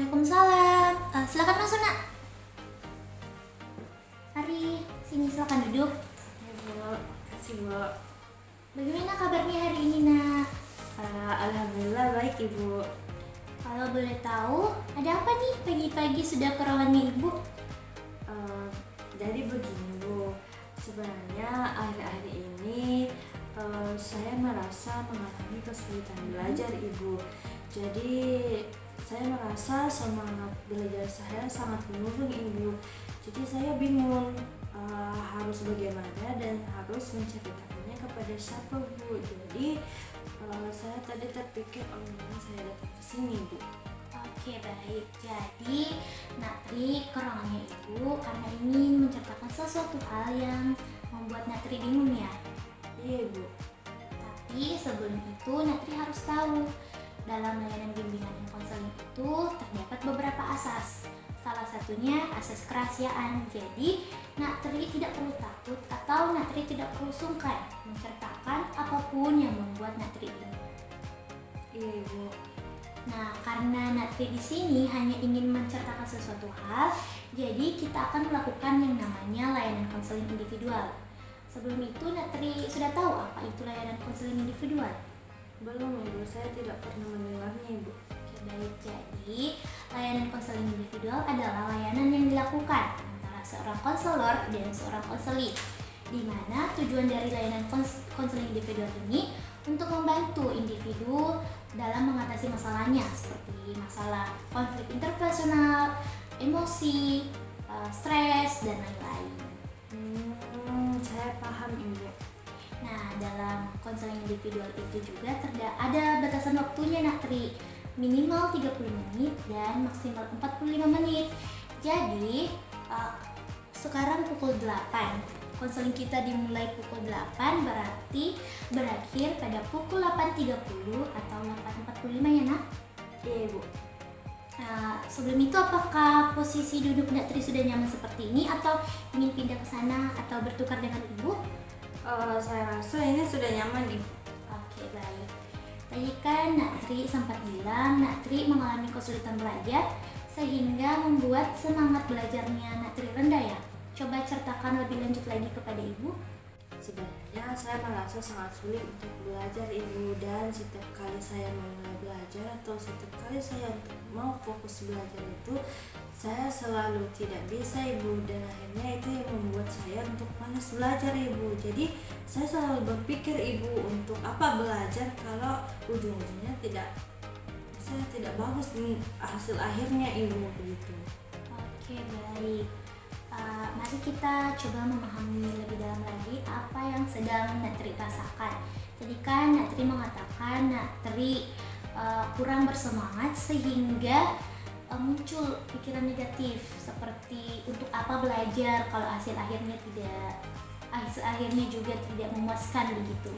Waalaikumsalam. Silakan masuk, Nak. Mari, sini silakan duduk. Ya, Bu. Kasih, Bu. Bagaimana kabarnya hari ini, Nak? Alhamdulillah baik, Ibu. Kalau boleh tahu, ada apa nih pagi-pagi sudah ke ruangannya Ibu? Jadi begini, Bu. Sebenarnya akhir-akhir ini saya merasa mengalami kesulitan belajar, Ibu. Jadi saya merasa semangat belajar saya sangat menurun, Ibu. Jadi saya bingung harus bagaimana dan harus menceritakannya kepada siapa, Bu. Jadi saya tadi terpikir saya datang ke sini, Bu. Oke, baik. Jadi, Natri ke ruangannya Ibu karena ingin menceritakan sesuatu hal yang membuat Natri bingung ya. Iya, Bu. Tapi sebelum itu Natri harus tahu, dalam layanan bimbingan dan konseling itu terdapat beberapa asas. Salah satunya asas kerahasiaan. Jadi, Natri tidak perlu takut atau Natri tidak perlu sungkan menceritakan apapun yang membuat Natri bingung. Iya, Bu. Nah, karena Natri di sini hanya ingin menceritakan sesuatu hal, jadi kita akan melakukan yang namanya layanan konseling individual. Sebelum itu, Natri sudah tahu apa itu layanan konseling individual? Belum, Ibu. Saya tidak pernah mendengarnya, Ibu. Oke, baik. Jadi, layanan konseling individual adalah layanan yang dilakukan antara seorang konselor dan seorang konseli, di mana tujuan dari layanan konseling individual ini untuk membantu individu dalam mengatasi masalahnya seperti masalah konflik interpersonal, emosi, stres, dan lain-lain. Saya paham, Ibu. Nah, dalam konseling individual itu juga ada batasan waktunya, Natri, minimal 30 menit dan maksimal 45 menit. Jadi, sekarang pukul 8. Konseling kita dimulai pukul 8, berarti berakhir pada pukul 8.30 atau 8.45 ya, Nak? Iya, Bu. Sebelum itu apakah posisi duduk Natri sudah nyaman seperti ini atau ingin pindah ke sana atau bertukar dengan Ibu? Saya rasa ini sudah nyaman, Ibu. Oke, baik. Tadi kan Natri sempat bilang Natri mengalami kesulitan belajar sehingga membuat semangat belajarnya Natri rendah ya. Coba ceritakan lebih lanjut lagi kepada Ibu. Sebenarnya saya merasa sangat sulit untuk belajar, Ibu, dan setiap kali saya memulai belajar atau setiap kali saya mau fokus belajar itu saya selalu tidak bisa, Ibu, dan akhirnya itu yang membuat saya untuk malas belajar, Ibu. Jadi saya selalu berpikir, Ibu, untuk apa belajar kalau ujung-ujungnya saya tidak bagus nih hasil akhirnya, Ibu, begitu. Oke, baik. Mari kita coba memahami lebih dalam lagi apa yang sedang Natri rasakan. Jadi kan Natri mengatakan Natri kurang bersemangat sehingga muncul pikiran negatif seperti untuk apa belajar kalau hasil akhirnya juga tidak memuaskan begitu.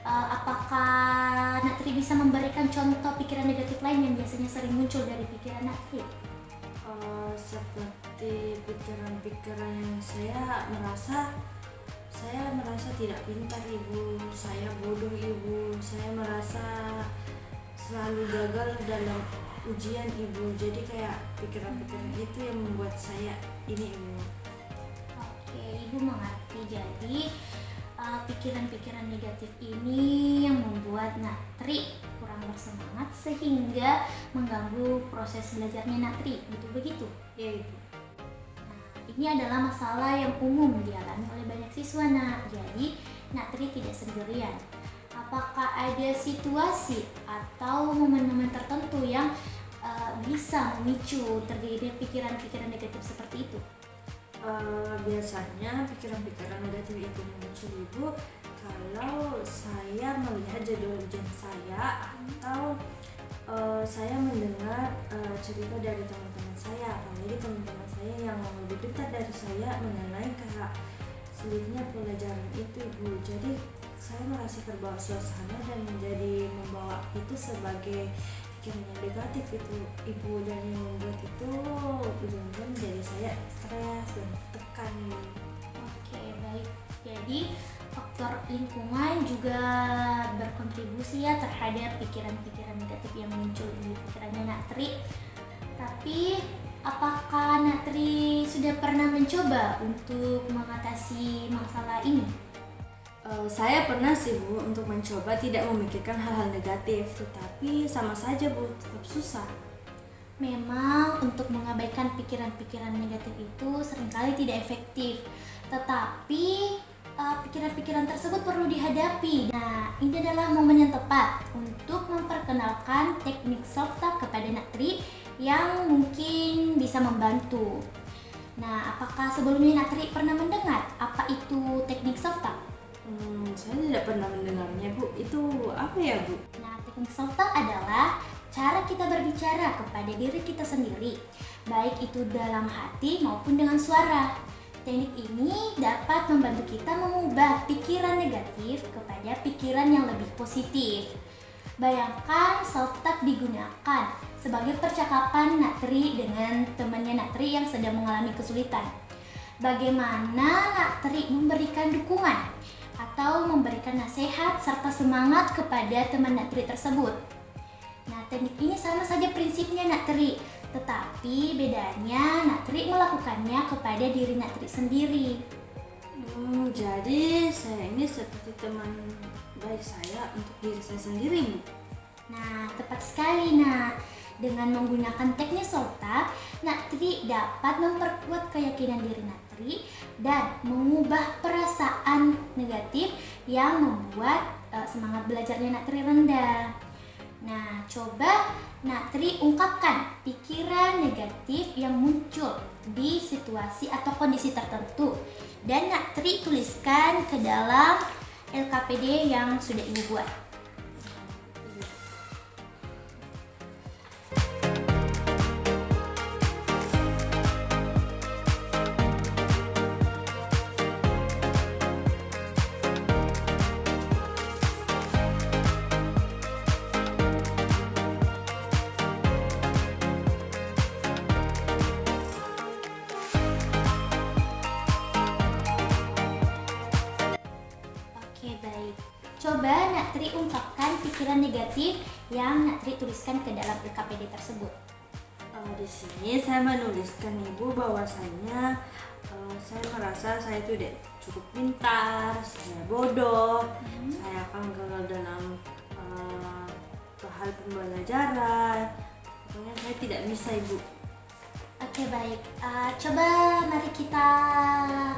Apakah Natri bisa memberikan contoh pikiran negatif lain yang biasanya sering muncul dari pikiran Natri? Seperti pikiran-pikiran yang saya merasa tidak pintar, Ibu, saya bodoh, Ibu, saya merasa selalu gagal dalam ujian, Ibu. Jadi kayak pikiran-pikiran itu yang membuat saya ini, Ibu. Oke, Ibu mengerti. Jadi pikiran-pikiran negatif ini yang membuat Natri kurang bersemangat sehingga mengganggu proses belajarnya Natri, betul begitu? Ya, Ibu. Nah, ini adalah masalah yang umum dialami oleh banyak siswa, Nak. Jadi Natri tidak sendirian. Apakah ada situasi atau momen-momen tertentu yang bisa memicu terjadinya pikiran-pikiran negatif seperti itu? Biasanya pikiran-pikiran negatif itu muncul, Ibu, kalau saya melihat jadwal ujian saya atau saya mendengar cerita dari teman-teman saya, apalagi teman-teman saya yang lebih pintar dari saya mengenai kayak sulitnya pelajaran itu, Ibu. Jadi saya merasa terbawa suasana dan menjadi membawa itu sebagai pikiran yang negatif itu, Ibu, dan yang membuat itu ujung-ujungnya menjadi saya stres dan tekan. Oke, baik. Jadi faktor lingkungan juga berkontribusi ya terhadap pikiran-pikiran negatif yang muncul di pikirannya Natri. Tapi Tapi apakah Natri sudah pernah mencoba untuk mengatasi masalah ini? Saya pernah sih Bu untuk mencoba tidak memikirkan hal-hal negatif, tetapi sama saja Bu, tetap susah. Memang untuk mengabaikan pikiran-pikiran negatif itu seringkali tidak efektif. Tetapi pikiran-pikiran tersebut perlu dihadapi. Nah, ini adalah momen yang tepat untuk memperkenalkan teknik self-talk kepada Natri yang mungkin bisa membantu. Nah, apakah sebelumnya Natri pernah mendengar apa itu teknik self-talk? Saya tidak pernah mendengarnya Bu. Itu apa ya Bu? Nah, teknik self-talk adalah cara kita berbicara kepada diri kita sendiri, baik itu dalam hati maupun dengan suara. Teknik ini dapat membantu kita mengubah pikiran negatif kepada pikiran yang lebih positif. Bayangkan self-talk digunakan sebagai percakapan Natri dengan temannya Natri yang sedang mengalami kesulitan. Bagaimana Natri memberikan dukungan atau memberikan nasihat serta semangat kepada teman Natri tersebut. Nah, teknik ini sama saja prinsipnya Natri, tetapi bedanya Natri melakukannya kepada diri Natri sendiri. Jadi saya ini seperti teman baik saya untuk diri saya sendiri Bu. Nah, tepat sekali. Nah, dengan menggunakan teknik self-talk, Natri dapat memperkuat keyakinan diri Natri dan mengubah perasaan negatif yang membuat semangat belajarnya Natri rendah. Nah, coba Natri ungkapkan pikiran negatif yang muncul di situasi atau kondisi tertentu dan Natri tuliskan ke dalam LKPD yang sudah Ibu buat. Oke, baik. Coba Natri ungkapkan pikiran negatif yang Natri tuliskan ke dalam LKPD tersebut. Di sini saya menuliskan Ibu bahwasanya saya merasa saya itu tidak cukup pintar, saya bodoh, saya akan gagal dalam hal pembelajaran. Pokoknya saya tidak bisa Ibu. Oke, baik. Coba mari kita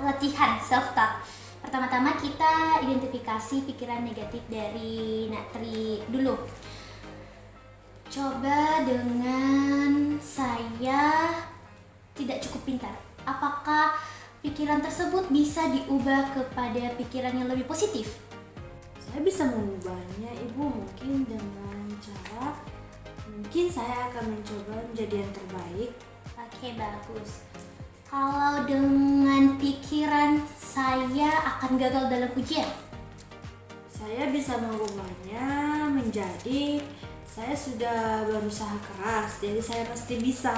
latihan self-talk. Pertama-tama kita identifikasi pikiran negatif dari Natri dulu. Coba dengan saya tidak cukup pintar. Apakah pikiran tersebut bisa diubah kepada pikiran yang lebih positif? Saya bisa mengubahnya Ibu mungkin dengan cara mungkin saya akan mencoba menjadi yang terbaik. Oke, bagus. Kalau dengan pikiran saya akan gagal dalam ujian, Saya bisa mengubahnya menjadi saya sudah berusaha keras, jadi saya pasti bisa.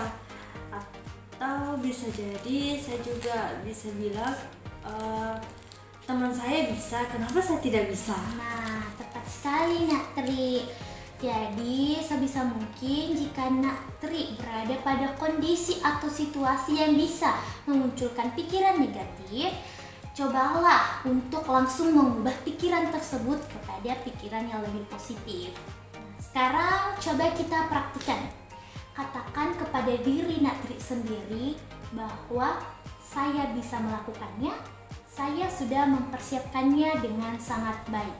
Atau bisa jadi saya juga bisa bilang teman saya bisa, kenapa saya tidak bisa? nah tepat sekali Natri. Jadi sebisa mungkin jika Natri berada pada kondisi atau situasi yang bisa memunculkan pikiran negatif, cobalah untuk langsung mengubah pikiran tersebut kepada pikiran yang lebih positif. Nah, sekarang coba kita praktikkan. Katakan kepada diri Natri sendiri bahwa saya bisa melakukannya, saya sudah mempersiapkannya dengan sangat baik.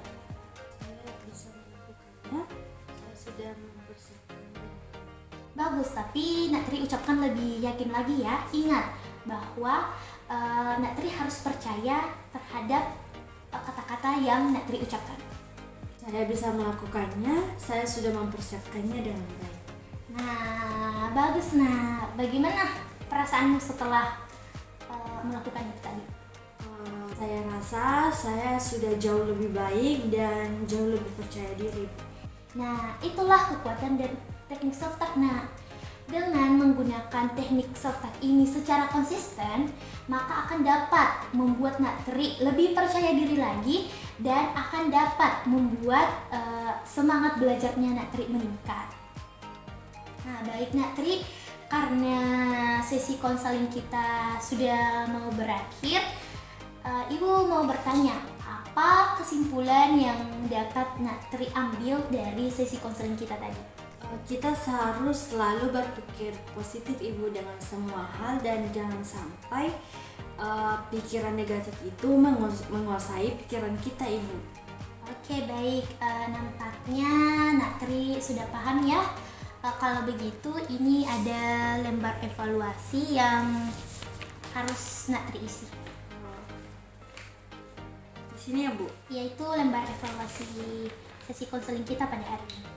Saya bisa melakukannya, saya sudah mempersiapkannya. Bagus, tapi Natri ucapkan lebih yakin lagi ya. Ingat bahwa Natri harus percaya terhadap kata-kata yang Natri ucapkan. Saya bisa melakukannya, saya sudah mempersiapkannya dengan baik. Nah, bagus. Nah, bagaimana perasaanmu setelah melakukan itu tadi? Saya rasa saya sudah jauh lebih baik dan jauh lebih percaya diri. Nah, itulah kekuatan dari teknik self-talk. Nah, dengan menggunakan teknik self-talk ini secara konsisten, maka akan dapat membuat Natri lebih percaya diri lagi dan akan dapat membuat semangat belajarnya Natri meningkat. Nah, baik Natri, karena sesi konseling kita sudah mau berakhir, Ibu mau bertanya, apa kesimpulan yang dapat Natri ambil dari sesi konseling kita tadi? Kita harus selalu berpikir positif Ibu dengan semua hal dan jangan sampai pikiran negatif itu menguasai pikiran kita Ibu. Oke, baik. Nampaknya Natri sudah paham ya. Kalau begitu, ini ada lembar evaluasi yang harus Natri isi, Di sini ya Bu. yaitu lembar evaluasi sesi konseling kita pada hari ini.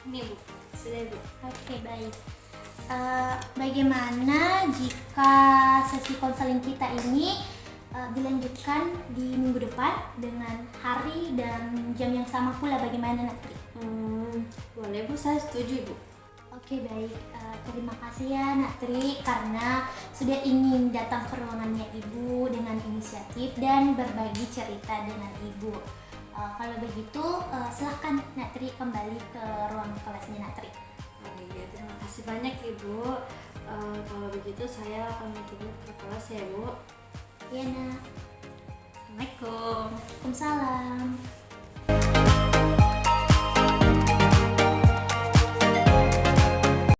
Ini Bu. Sudah Bu. Oke, baik. Bagaimana jika sesi konseling kita ini dilanjutkan di minggu depan dengan hari dan jam yang sama pula, bagaimana Natri? Boleh Bu, saya setuju Bu. Oke, baik. Terima kasih ya Natri karena sudah ingin datang ke ruangannya Ibu dengan inisiatif dan berbagi cerita dengan Ibu. Kalau begitu, silahkan Natri kembali ke ruang kelasnya Natri. Oh iya, terima kasih banyak Ibu. Kalau begitu saya akan mencoba ke kelas ya Bu. Iya, Nak. Assalamualaikum. Waalaikumsalam.